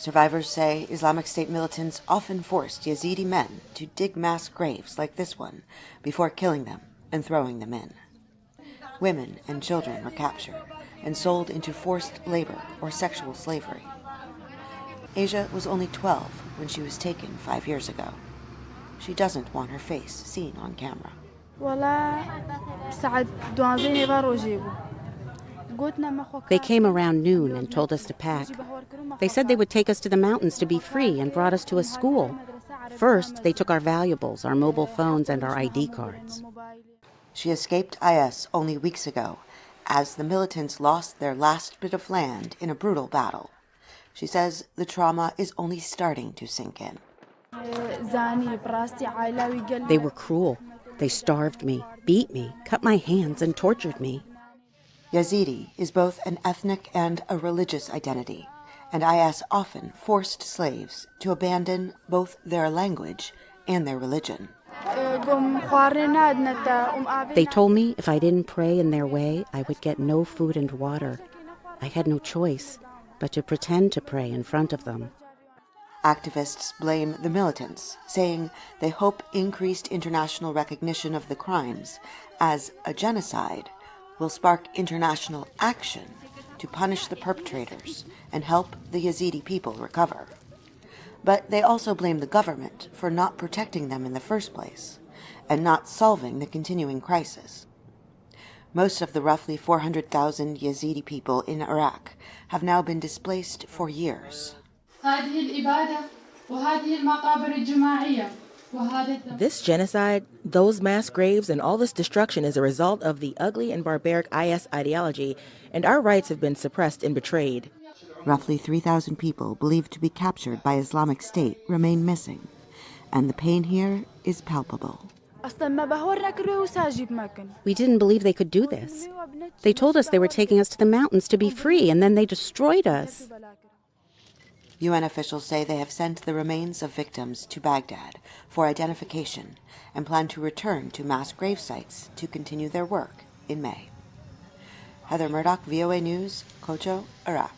Survivors say Islamic State militants often forced Yazidi men to dig mass graves like this one before killing them and throwing them in. Women and children were captured and sold into forced labor or sexual slavery. Asia was only 12 when she was taken 5 years ago. She doesn't want her face seen on camera. They came around noon and told us to pack. They said they would take us to the mountains to be free and brought us to a school. First, they took our valuables, our mobile phones, and our ID cards. She escaped IS only weeks ago as the militants lost their last bit of land in a brutal battle. She says the trauma is only starting to sink in. They were cruel. They starved me, beat me, cut my hands, and tortured me. Yazidi is both an ethnic and a religious identity, and IS often forced slaves to abandon both their language and their religion. They told me if I didn't pray in their way, I would get no food and water. I had no choice but to pretend to pray in front of them. Activists blame the militants, saying they hope increased international recognition of the crimes as a genocide will spark international action to punish the perpetrators and help the Yazidi people recover. But they also blame the government for not protecting them in the first place and not solving the continuing crisis. Most of the roughly 400,000 Yazidi people in Iraq have now been displaced for years. This genocide, those mass graves, and all this destruction is a result of the ugly and barbaric IS ideology, and our rights have been suppressed and betrayed. Roughly 3,000 people believed to be captured by Islamic State remain missing, and the pain here is palpable. We didn't believe they could do this. They told us they were taking us to the mountains to be free, and then they destroyed us. UN officials say they have sent the remains of victims to Baghdad for identification and plan to return to mass grave sites to continue their work in May. Heather Murdock, VOA News, Kocho, Iraq.